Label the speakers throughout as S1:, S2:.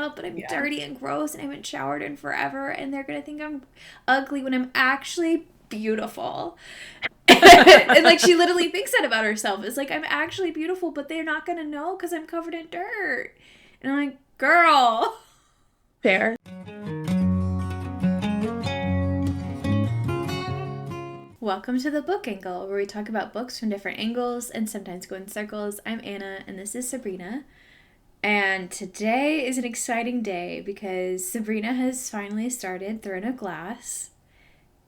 S1: myself, but I'm
S2: Yeah.
S1: dirty and gross and I haven't showered in forever, and they're gonna think I'm ugly when I'm actually beautiful. And like she literally thinks that about herself. It's like I'm actually beautiful, but they're not gonna know because I'm covered in dirt. And I'm like, girl.
S2: Fair.
S1: Welcome to the Book Angle, where we talk about books from different angles and sometimes go in circles. I'm Anna, and this is Sabrina. And today is an exciting day because Sabrina has finally started Throne of Glass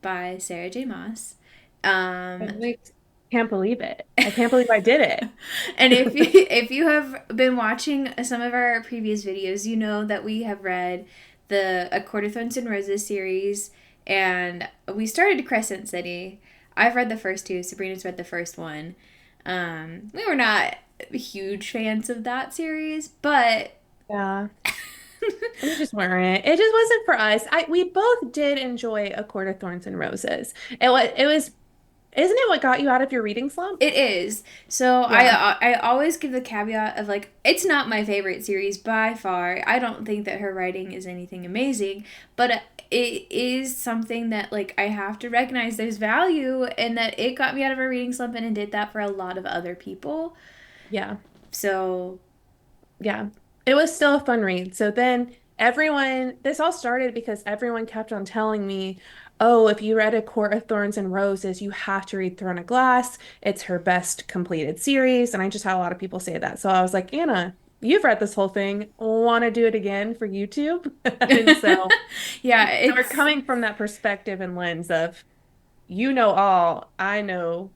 S1: by Sarah J. Maas.
S2: I
S1: Um,
S2: like, can't believe it. I can't believe I did
S1: and if you
S2: it.
S1: if you have been watching some of our previous videos, you know that we have read the A Court of Thorns and Roses series, and we started Crescent City. I've read the first two. Sabrina's read the first one. We were not huge fans of that series, but
S2: Yeah. We just weren't. It just wasn't for us. We both did enjoy A Court of Thorns and Roses. It was, isn't it what got you out of your reading slump?
S1: it is. So
S2: Yeah.
S1: I always give the caveat of like it's not my favorite series by far. I don't think that her writing is anything amazing, but it is something that like I have to recognize there's value and that it got me out of a reading slump and it did that for a lot of other people.
S2: Yeah.
S1: So
S2: Yeah. It was still a fun read. So then this all started because everyone kept on telling me, oh, if you read A Court of Thorns and Roses, you have to read Throne of Glass. It's her best completed series. And I just had a lot of people say that. So I was like, Anna, you've read this whole thing. Want to do it again for YouTube? And
S1: yeah,
S2: so we're
S1: it's
S2: coming from that perspective and lens of, you know all, I know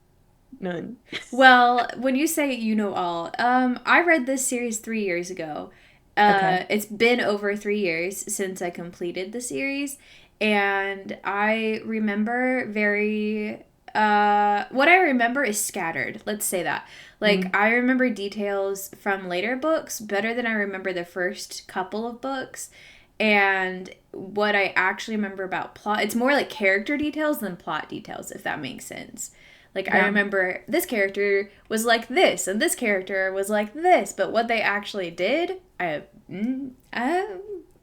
S2: none.
S1: well, when you say you know all, I read this series 3 years ago.
S2: Okay.
S1: It's been over 3 years since I completed the series, and I remember very. What I remember is scattered. Let's say that. Like,
S2: Mm.
S1: I remember details from later books better than I remember the first couple of books. And what I actually remember about plot, it's more like character details than plot details, if that makes sense. Like I
S2: Yeah.
S1: remember this character was like this and this character was like this, but what they actually did,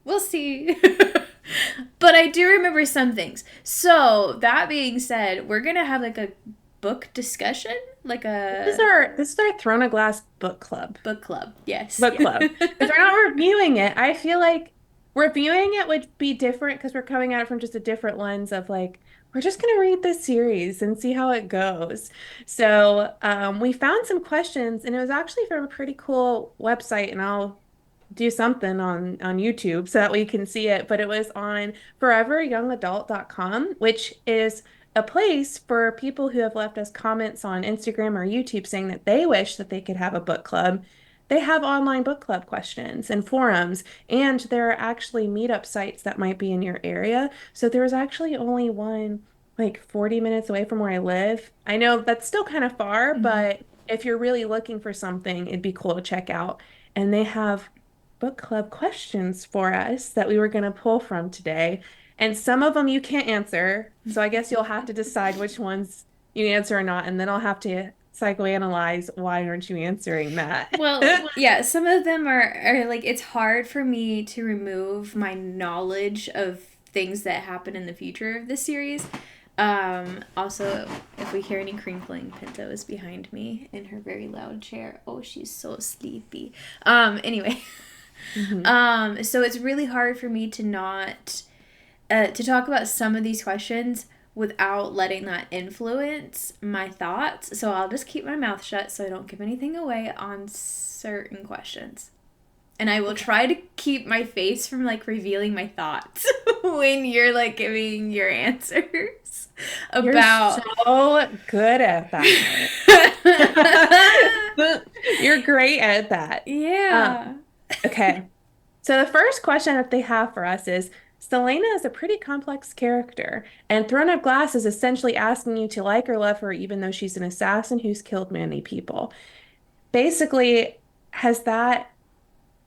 S1: we'll see. But I do remember some things. So that being said, we're gonna have like a book discussion, like a
S2: This is our Throne of Glass book club.
S1: book club. Yes,
S2: Book
S1: yeah.
S2: club. Because we're not reviewing it. I feel like reviewing it would be different because we're coming at it from just a different lens of like, we're just going to read this series and see how it goes. So we found some questions, and it was actually from a pretty cool website, and I'll do something on YouTube so that we can see it. But it was on foreveryoungadult.com, which is a place for people who have left us comments on Instagram or YouTube saying that they wish that they could have a book club. They have online book club questions and forums, and there are actually meetup sites that might be in your area. So there was actually only one like 40 minutes away from where I live. I know that's still kind of far,
S1: Mhm.
S2: but if you're really looking for something, it'd be cool to check out. And they have book club questions for us that we were going to pull from today. And some of them you can't answer. So I guess you'll have to decide which ones you answer or not. And then I'll have to psychoanalyze why aren't you answering that?
S1: Well, yeah, some of them are like it's hard for me to remove my knowledge of things that happen in the future of this series. Also, if we hear any crinkling, Pinto is behind me in her very loud chair. Oh, she's so sleepy. Anyway,
S2: hmm
S1: so it's really hard for me to not to talk about some of these questions without letting that influence my thoughts. So I'll just keep my mouth shut so I don't give anything away on certain questions. And I will
S2: Okay.
S1: try to keep my face from like revealing my thoughts when you're like giving your answers
S2: You're
S1: about
S2: so good at that. You're great at that.
S1: yeah.
S2: Okay. So the first question that they have for us is Celaena is a pretty complex character, and Throne of Glass is essentially asking you to like or love her even though she's an assassin who's killed many people. Basically, has that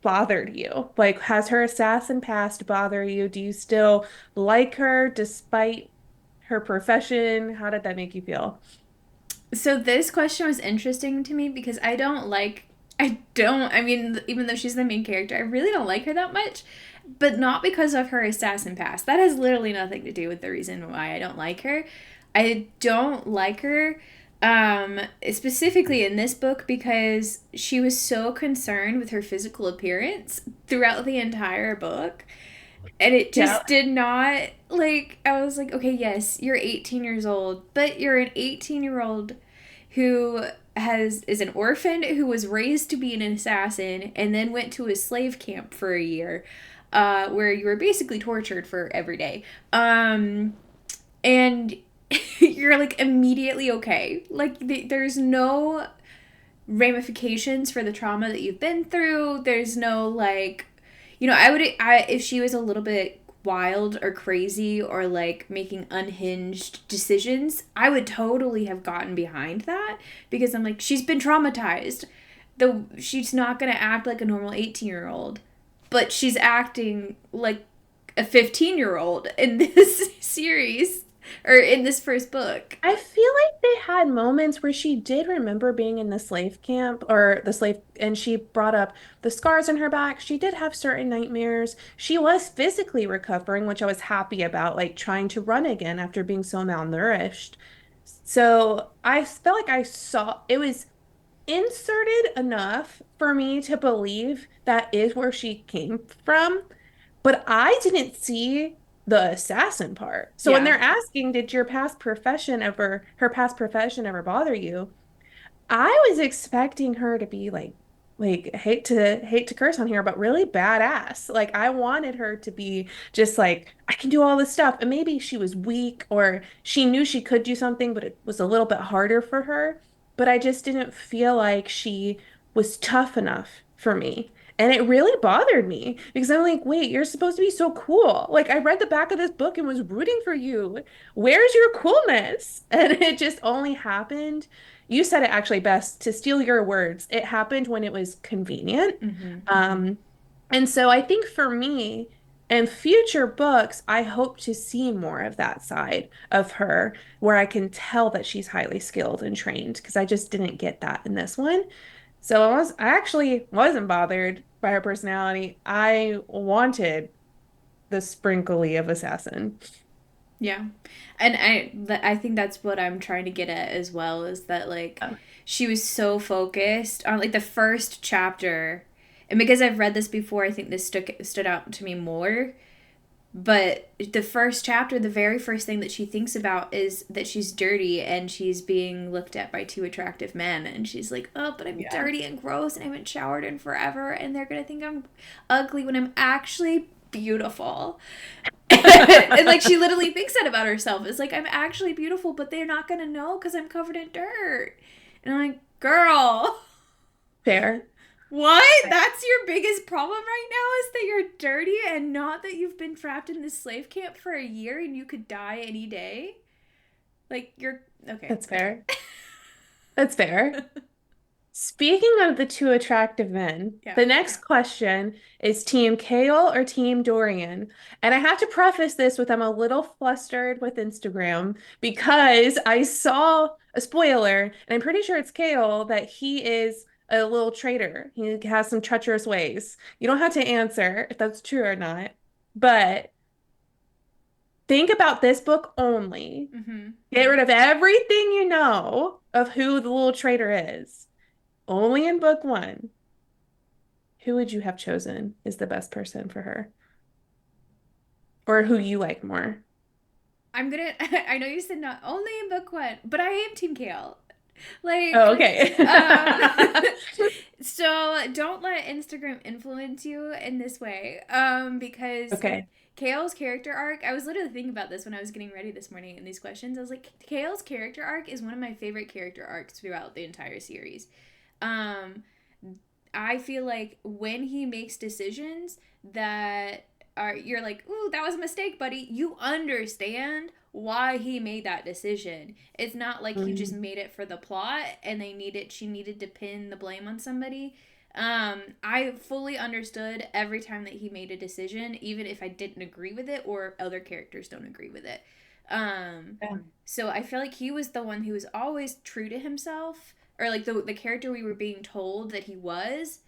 S2: bothered you? Like, has her assassin past bother you? Do you still like her despite her profession? How did that make you feel?
S1: So this question was interesting to me because I don't like I don't. I mean, even though she's the main character, I really don't like her that much. But not because of her assassin past. That has literally nothing to do with the reason why I don't like her. I don't like her specifically in this book because she was so concerned with her physical appearance throughout the entire book. And it
S2: Yeah.
S1: just did not, like, I was like, okay, yes, you're 18 years old, but you're an 18-year-old who is an orphan who was raised to be an assassin and then went to a slave camp for a year, where you were basically tortured for every day. And you're like immediately okay. Like there's no ramifications for the trauma that you've been through. There's no like, I if she was a little bit wild or crazy or like making unhinged decisions, I would totally have gotten behind that because I'm like, she's been traumatized. Though she's not gonna act like a normal 18-year-old, but she's acting like a 15-year-old in this series or in this first book.
S2: I feel like they had moments where she did remember being in the slave camp or the slave, and she brought up the scars on her back. She did have certain nightmares. She was physically recovering, which I was happy about, like trying to run again after being so malnourished. So I felt like I saw it was inserted enough for me to believe that is where she came from, but I didn't see the assassin part. So when
S1: Yeah.
S2: they're asking, did her past profession ever bother you? I was expecting her to be like hate to curse on here, but really badass. Like I wanted her to be just like, I can do all this stuff. And maybe she was weak or she knew she could do something, but it was a little bit harder for her. But I just didn't feel like she was tough enough for me. And it really bothered me because I'm like, wait, you're supposed to be so cool. Like I read the back of this book and was rooting for you. Where's your coolness? And it just only happened, you said it actually best, to steal your words. It happened when it was convenient.
S1: Mm-hmm.
S2: Um, and so I think for me, in future books, I hope to see more of that side of her where I can tell that she's highly skilled and trained because I just didn't get that in this one. So I actually wasn't bothered by her personality. I wanted the sprinkly of assassin.
S1: Yeah. And I think that's what I'm trying to get at as well is that like
S2: Oh,
S1: she was so focused on like the first chapter. And because I've read this before, I think this stood out to me more. But the first chapter, the very first thing that she thinks about is that she's dirty and she's being looked at by two attractive men. And she's like, oh, but I'm
S2: yeah.
S1: dirty and gross and I haven't showered in forever. And they're going to think I'm ugly when I'm actually beautiful. And like she literally thinks that about herself. It's like, I'm actually beautiful, but they're not going to know because I'm covered in dirt. And I'm like, girl.
S2: Fair.
S1: What? That's your biggest problem right now is that you're dirty and not that you've been trapped in this slave camp for a year and you could die any day? Like, you're. Okay.
S2: That's fair. That's fair. Speaking of the two attractive men,
S1: Yeah.
S2: the next question is Team Chaol or Team Dorian? And I have to preface this with I'm a little flustered with Instagram because I saw a spoiler, and I'm pretty sure it's Chaol that he is a little traitor. He has some treacherous ways. You don't have to answer if that's true or not, but think about this book only.
S1: Mm-hmm.
S2: Get rid of everything you know of who the little traitor is. Only in book one. Who would you have chosen is the best person for her? Or who you like more?
S1: I'm gonna. I know you said not only in book one, but I am Team Kale.
S2: Oh,
S1: Like,
S2: okay.
S1: um, so don't let Instagram influence you in this way. Because
S2: Okay.
S1: Kale's character arc, I was literally thinking about this when I was getting ready this morning in these questions. I was like, Kale's character arc is one of my favorite character arcs throughout the entire series. Um, I feel like when he makes decisions that are you're like, ooh, that was a mistake, buddy. You understand why he made that decision. It's not like he just
S2: Mm,
S1: made it for the plot and she needed to pin the blame on somebody. I fully understood every time that he made a decision, even if I didn't agree with it or other characters don't agree with it. Um,
S2: yeah.
S1: so I feel like he was the one who was always true to himself, or like the character we were being told that he was.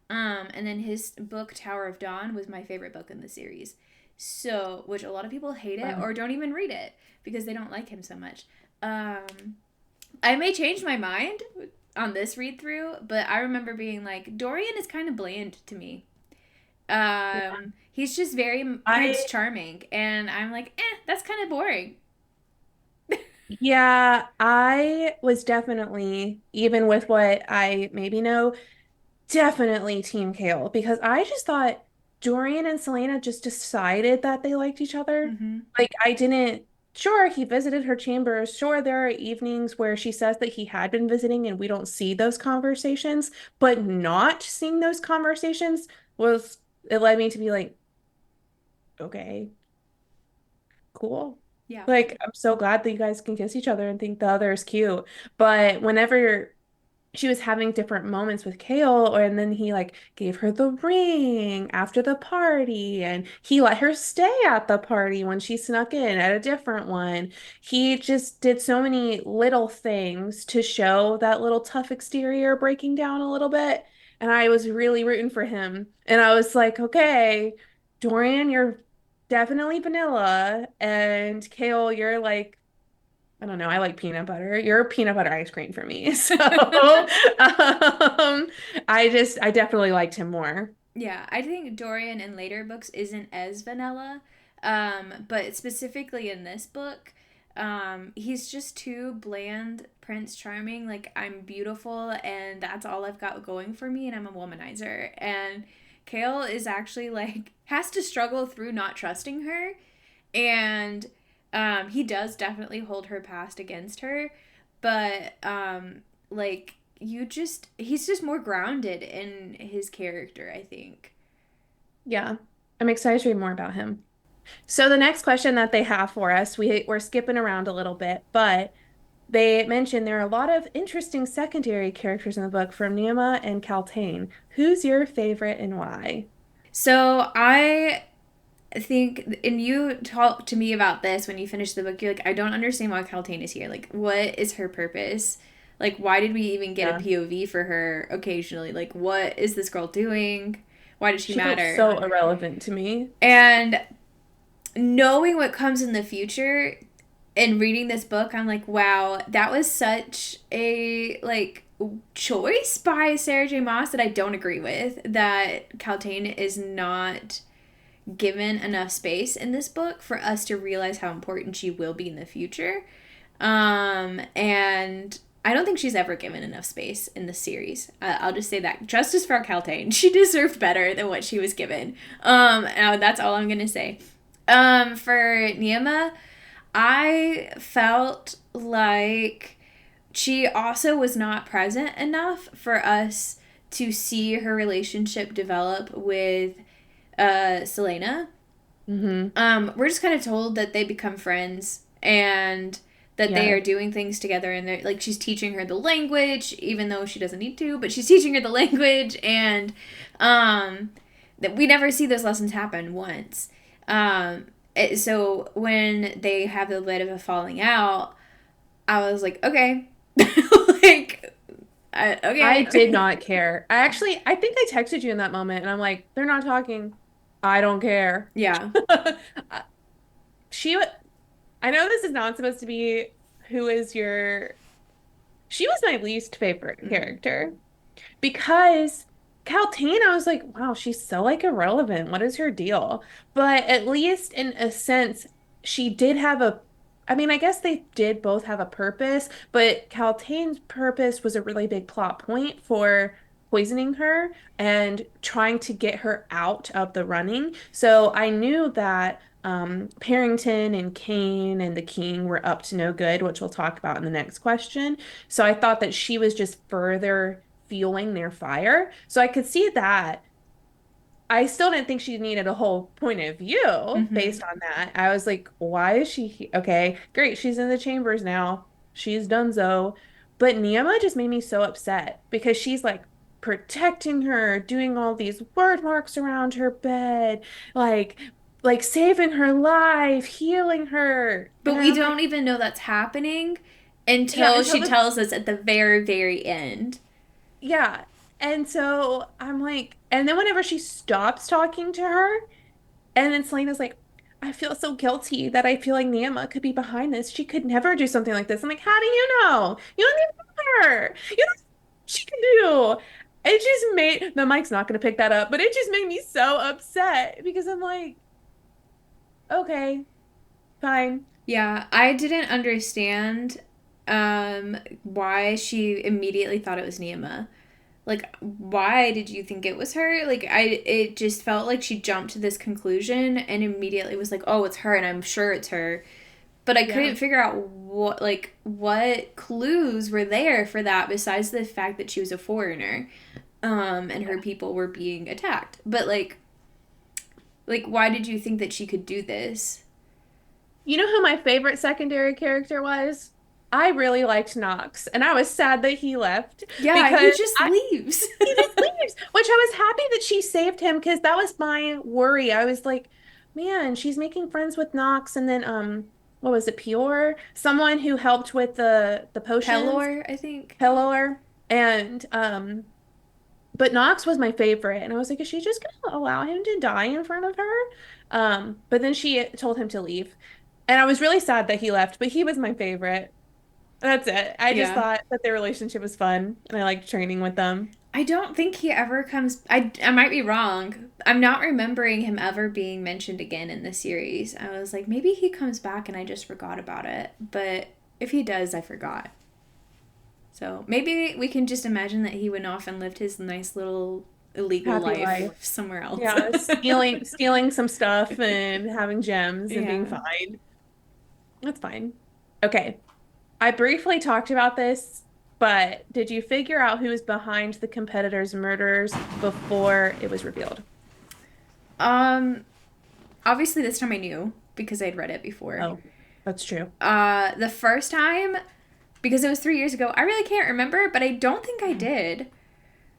S1: And then his book Tower of Dawn was my favorite book in the series. So, which a lot of people hate it
S2: Wow.
S1: or don't even read it because they don't like him so much. I may change my mind on this read through, but I remember being like, Dorian is kind of bland to me.
S2: Yeah.
S1: He's just very Prince
S2: I
S1: Charming, and I'm like, that's kind of boring.
S2: yeah, I was definitely, even with what I maybe know, definitely Team Kale because I just thought Dorian and Celaena just decided that they liked each other.
S1: Mm-hmm.
S2: Like, I didn't, sure, he visited her chambers. Sure, there are evenings where she says that he had been visiting and we don't see those conversations, but not seeing those conversations was, it led me to be like, okay, cool.
S1: Yeah.
S2: Like, I'm so glad that you guys can kiss each other and think the other is cute. But whenever she was having different moments with Kale, and then he like gave her the ring after the party, and he let her stay at the party when she snuck in at a different one. He just did so many little things to show that little tough exterior breaking down a little bit. And I was really rooting for him. And I was like, okay, Dorian, you're definitely vanilla, and Kale, you're like I don't know. I like peanut butter. You're peanut butter ice cream for me. So, I definitely liked him more.
S1: Yeah, I think Dorian in later books isn't as vanilla, but specifically in this book, he's just too bland, Prince Charming. Like, I'm beautiful, and that's all I've got going for me, and I'm a womanizer. And Kale is actually like has to struggle through not trusting her, and he does definitely hold her past against her, but like he's just more grounded in his character, I think.
S2: Yeah, I'm excited to read more about him. So the next question that they have for us, we're skipping around a little bit, but they mentioned there are a lot of interesting secondary characters in the book from Nehemia and Kaltain. Who's your favorite and why?
S1: So I think, and you talked to me about this when you finished the book. You're like, I don't understand why Kaltain is here. Like, what is her purpose? Like, why did we even get a
S2: Yeah,
S1: POV for her occasionally? Like, what is this girl doing? Why does she
S2: she felt
S1: matter?
S2: so irrelevant to me.
S1: And knowing what comes in the future and reading this book, I'm like, wow, that was such a like choice by Sarah J. Maas that I don't agree with. That Kaltain is not given enough space in this book for us to realize how important she will be in the future. And I don't think she's ever given enough space in the series. I'll just say that. Justice for Kaltain. She deserved better than what she was given. And that's all I'm gonna say. For Nehemia, I felt like she also was not present enough for us to see her relationship develop with Celaena.
S2: Hmm.
S1: We're just kind of told that they become friends and that they
S2: Yeah.
S1: are doing things together, and they're like she's teaching her the language even though she doesn't need to, but she's teaching her the language, and um that we never see those lessons happen once. So when they have a bit of a falling out, I was like, okay. Like
S2: I
S1: okay.
S2: did not care. I think I texted you in that moment and I'm like, they're not talking. I don't care.
S1: Yeah.
S2: She, I know this is not supposed to be who is your, she was my least favorite
S1: Mm-hmm.
S2: character because Kaltain, I was like, wow, she's so like irrelevant. What is her deal? But at least in a sense, she did have a, I mean, I guess they did both have a purpose, but Kaltain's purpose was a really big plot point for poisoning her and trying to get her out of the running. So I knew that Parrington and Kane and the King were up to no good, which we'll talk about in the next question. So I thought that she was just further fueling their fire. So I could see that. I still didn't think she needed a whole point of view
S1: Mm-hmm.
S2: based on that. I was like, why is okay, great, she's in the chambers now. She's donezo. But Nehemia just made me so upset because she's like protecting her, doing all these word marks around her bed, like like saving her life, healing her. And
S1: But we
S2: I'm like,
S1: don't even know that's happening
S2: Yeah,
S1: until
S2: until
S1: she
S2: the
S1: tells us at the very, very end.
S2: yeah. And so I'm like, and then whenever she stops talking to her, and then Selena's like, I feel so guilty that I feel like Nehemia could be behind this. She could never do something like this. I'm like, how do you know? You don't even know her. You don't know what she can do. It just made the mic's not gonna pick that up, but it just made me so upset because I'm like, okay, fine.
S1: Yeah, I didn't understand why she immediately thought it was Nehemia. Like, why did you think it was her? Like, it just felt like she jumped to this conclusion and immediately was like, oh, it's her, and I'm sure it's her. But I
S2: Yeah.
S1: couldn't figure out what clues were there for that besides the fact that she was a foreigner, and her people were being attacked. But like why did you think that she could do this?
S2: You know who my favorite secondary character was? I really liked Knox, and I was sad that he left
S1: Yeah, he
S2: because
S1: just leaves.
S2: he just leaves, which I was happy that she saved him because that was my worry. I was like, man, she's making friends with Knox, and then what was it, Pior? Someone who helped with the potions,
S1: Pelor, I think.
S2: Pelor, and but Knox was my favorite, and I was like, is she just gonna allow him to die in front of her? But then she told him to leave, and I was really sad that he left, but he was my favorite. That's it. I just
S1: Yeah.
S2: thought that their relationship was fun, and I liked training with them.
S1: I don't think he ever comes. I might be wrong. I'm not remembering him ever being mentioned again in the series. I was like, maybe he comes back and I just forgot about it. But if he does, I forgot. So maybe we can just imagine that he went off and lived his nice little illegal
S2: Happy
S1: life
S2: life.
S1: somewhere else.
S2: Yeah, stealing some stuff and having gems and being
S1: Yeah.
S2: fine. That's fine. Okay. I briefly talked about this, but did you figure out who was behind the competitors' murders before it was revealed?
S1: Um. Obviously, this time I knew because I'd read it before.
S2: Oh, that's true.
S1: The first time, because it was 3 years ago, I really can't remember, but I don't think I did.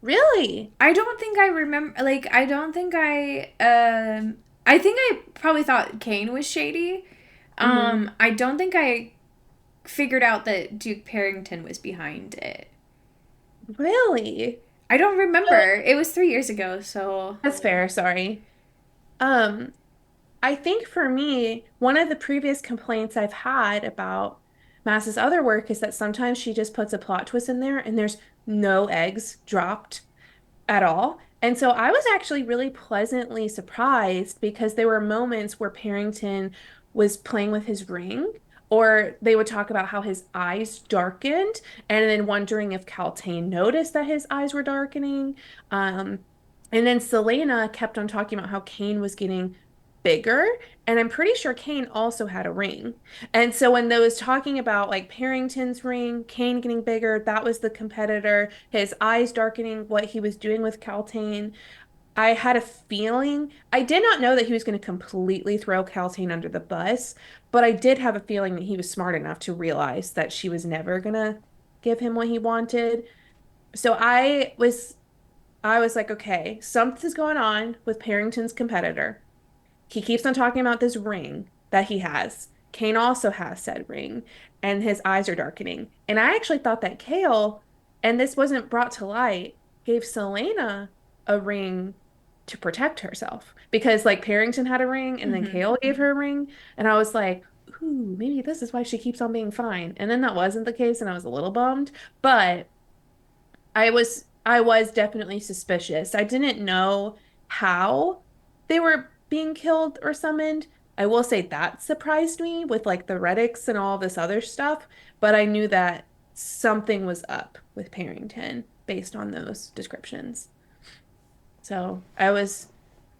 S2: Really?
S1: I don't think I remember. Like, I don't think I. I think I probably thought Kane was shady.
S2: Hmm.
S1: I don't think I figured out that Duke Parrington was behind it.
S2: Really?
S1: I don't
S2: But
S1: remember. It was 3 years ago, so.
S2: that's fair, sorry. Um, I think for me, one of the previous complaints I've had about Mass's other work is that sometimes she just puts a plot twist in there and there's no eggs dropped at all. And so I was actually really pleasantly surprised because there were moments where Parrington was playing with his ring, or they would talk about how his eyes darkened, and then wondering if Kaltain noticed that his eyes were darkening. Um, and then Celaena kept on talking about how Kane was getting bigger, and I'm pretty sure Kane also had a ring. And so when they was talking about like Parrington's ring, Kane getting bigger, that was the competitor, his eyes darkening, what he was doing with Kaltain. I had a feeling, I did not know that he was going to completely throw Kaltain under the bus, but I did have a feeling that he was smart enough to realize that she was never going to give him what he wanted. So I was like, okay, something's going on with Parrington's competitor. He keeps on talking about this ring that he has. Kane also has said ring, and his eyes are darkening. And I actually thought that Chaol, and this wasn't brought to light, gave Celaena a ring to protect herself because like Parrington had a ring and then
S1: Mm-hmm.
S2: Chaol gave her a ring. And I was like, ooh, maybe this is why she keeps on being fine. And then that wasn't the case, and I was a little bummed. But I was definitely suspicious. I didn't know how they were being killed or summoned. I will say that surprised me with like the relics and all this other stuff, but I knew that something was up with Parrington based on those descriptions. So I'm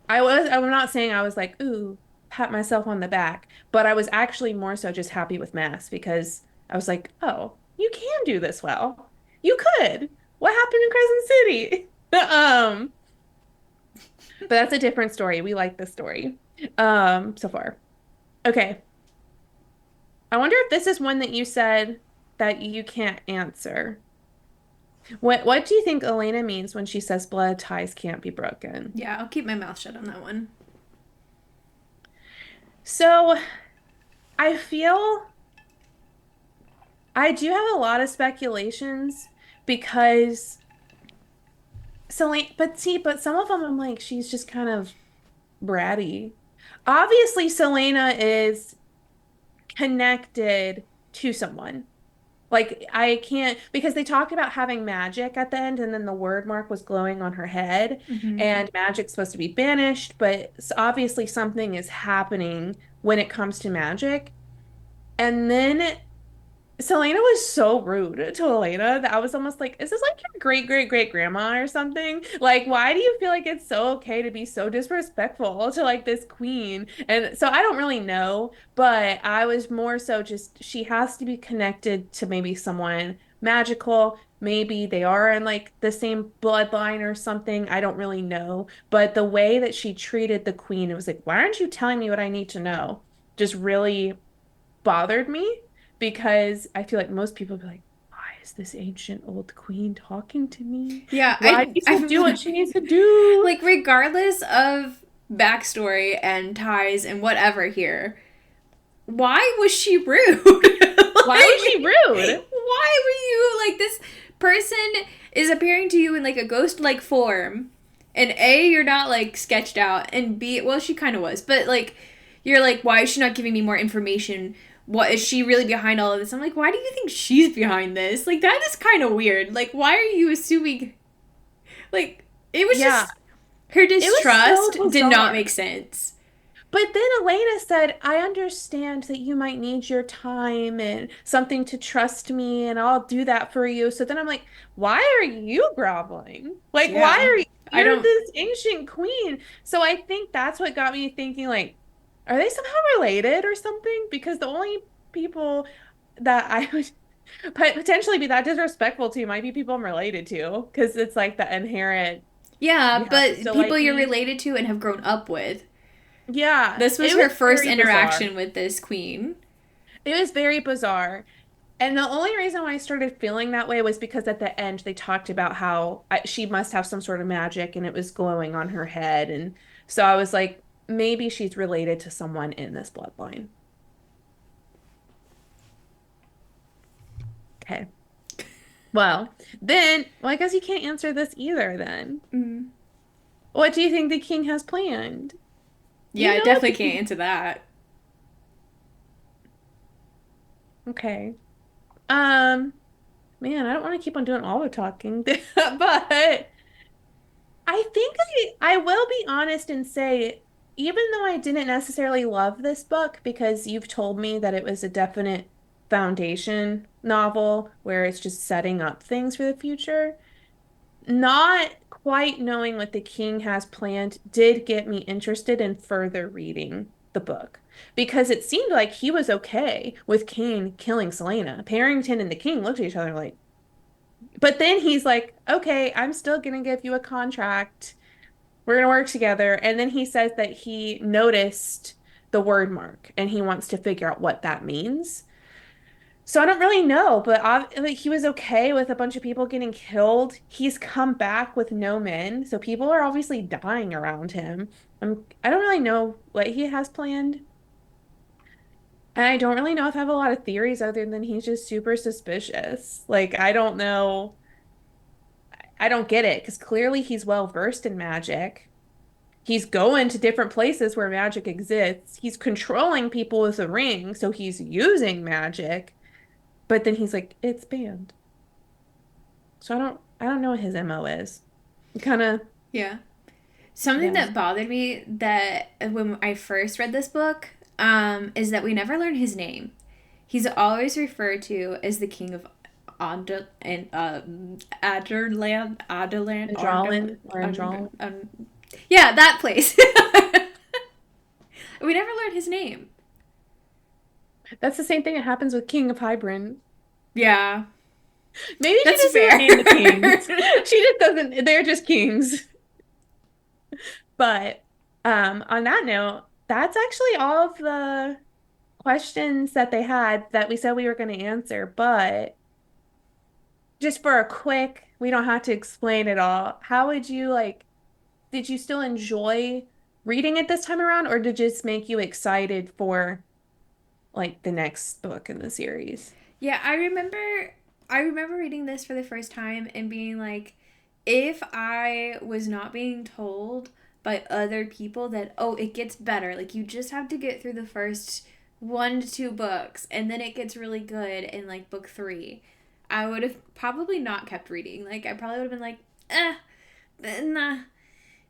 S2: not saying I was like, ooh, pat myself on the back, but I was actually more so just happy with Mass because I was like, oh, you can do this well. You could. What happened in Crescent City? But that's a different story. We like this story, so far. Okay. I wonder if this is one that you said that you can't answer. What do you think Elena means when she says blood ties can't be broken?
S1: Yeah, I'll keep my mouth shut on that one.
S2: So I feel I do have a lot of speculations because Selena, but some of them I'm like, she's just kind of bratty. Obviously, Selena is connected to someone. Like I can't because they talked about having magic at the end, and then the word mark was glowing on her head,
S1: Hmm.
S2: and magic's supposed to be banished, but obviously something is happening when it comes to magic. And then Celaena was so rude to Elena that I was almost like, is this like your great great great grandma or something? Like, why do you feel like it's so okay to be so disrespectful to like this queen? And so I don't really know, but I was more so just she has to be connected to maybe someone magical. Maybe they are in like the same bloodline or something. I don't really know. But the way that she treated the queen, it was like, why aren't you telling me what I need to know? Just really bothered me because I feel like most people be like, why is this ancient old queen talking to me?
S1: Yeah,
S2: Why needs to do what
S1: I'm
S2: she needs to do?
S1: like, regardless of backstory and ties and whatever here, why was she rude?
S2: Why was
S1: Like,
S2: she rude?
S1: why were you like, this person is appearing to you in like a ghost like form, and A, you're not like sketched out, and B, well, she kind of was, but like, you're like, why is she not giving me more information? What is she really behind all of this? I'm like, why do you think she's behind this? Like, that is kind of weird. Like, why are you assuming? Like, it was
S2: Yeah,
S1: just, her
S2: it was so
S1: distrust did not
S2: bizarre.
S1: make sense.
S2: But then Elena said, I understand that you might need your time and something to trust me, and I'll do that for you. So then I'm like, why are you groveling? Like, why
S1: Yeah.
S2: are you,
S1: I
S2: you're
S1: don't.
S2: this ancient queen? So I think that's what got me thinking, like, are they somehow related or something? Because the only people that I would potentially be that disrespectful to might be people I'm related to, because it's like the inherent,
S1: Yeah,
S2: you have to
S1: but
S2: still
S1: people
S2: like
S1: you're
S2: me.
S1: related to and have grown up with.
S2: Yeah,
S1: This was
S2: it
S1: her
S2: was
S1: first
S2: very bizarre.
S1: interaction with this queen.
S2: It was very bizarre. And the only reason why I started feeling that way was because at the end they talked about how she must have some sort of magic and it was glowing on her head. And so I was like, maybe she's related to someone in this bloodline. Okay. Well, I guess you can't answer this either then.
S1: Mm.
S2: What do you think the king has planned?
S1: Yeah,
S2: You
S1: I
S2: know what
S1: definitely
S2: the
S1: can't
S2: king.
S1: answer that.
S2: Okay. Um, man, I don't want to keep on doing all the talking, but I think I will be honest and say, even though I didn't necessarily love this book because you've told me that it was a definite foundation novel where it's just setting up things for the future, not quite knowing what the king has planned did get me interested in further reading the book because it seemed like he was okay with Kane killing Celaena. Parrington and the king looked at each other like, but then he's like, okay, I'm still gonna give you a contract, we're going to work together. And then he says that he noticed the word mark and he wants to figure out what that means. So I don't really know, but like, he was okay with a bunch of people getting killed. He's come back with no men, so people are obviously dying around him. I don't really know what he has planned. And I don't really know if I have a lot of theories other than he's just super suspicious. Like, I don't know. I don't get it because clearly he's well versed in magic. He's going to different places where magic exists. He's controlling people with a ring, so he's using magic. But then he's like, it's banned. So I don't know what his MO is. Kind of,
S1: Yeah. Something
S2: yeah.
S1: that bothered me that when I first read this book is that we never learn his name. He's always referred to as the king of Aderland,
S2: Androlin or Androl.
S1: yeah, that place. We never learned his name.
S2: That's the same thing that happens with King of Hybrin.
S1: Yeah,
S2: Maybe she
S1: that's
S2: just doesn't
S1: fair.
S2: name the kings. She just doesn't, they're just kings. But on that note, that's actually all of the questions that they had that we said we were going to answer. But just for a quick, we don't have to explain it all. How would you like, did you still enjoy reading it this time around, or did it just make you excited for like the next book in the series?
S1: Yeah, I remember reading this for the first time and being like, if I was not being told by other people that, oh, it gets better, like you just have to get through the first 1 to 2 books and then it gets really good in like book 3, I would have probably not kept reading. Like I probably would have been like, nah,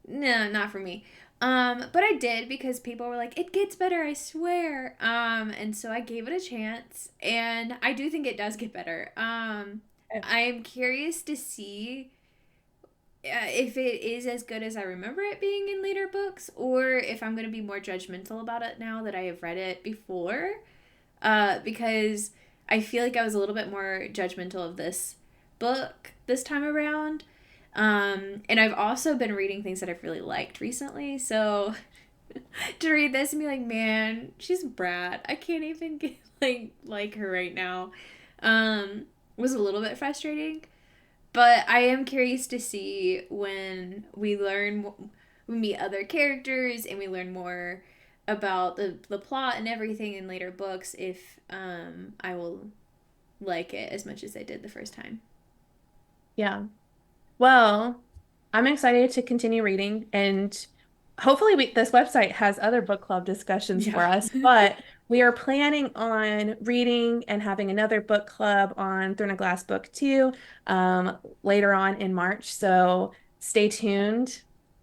S1: no, not for me. But I did because people were like, it gets better, I swear. And so I gave it a chance, and I do think it does get better. I'm curious to see if it is as good as I remember it being in later books, or if I'm going to be more judgmental about it now that I have read it before. Because I feel like I was a little bit more judgmental of this book this time around. And I've also been reading things that I've really liked recently. So to read this and be like, man, she's a brat. I can't even get like her right now. Was a little bit frustrating. But I am curious to see when we meet other characters and we learn more about the plot and everything in later books, if I will like it as much as I did the first time.
S2: Yeah. Well, I'm excited to continue reading, and hopefully this website has other book club discussions for
S1: Yeah.
S2: us, but we are planning on reading and having another book club on Throne of Glass Book 2 later on in March. So stay tuned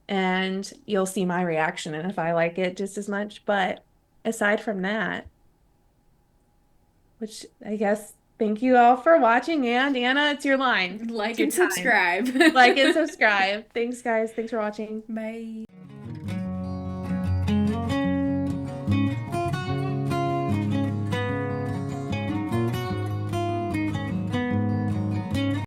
S2: and you'll see my reaction and if I like it just as much. But aside from that, which I guess thank you all for watching. And Anna, it's your line. It's
S1: Like
S2: your
S1: and
S2: time.
S1: subscribe.
S2: Like and subscribe. Thanks, guys. Thanks for watching.
S1: Bye.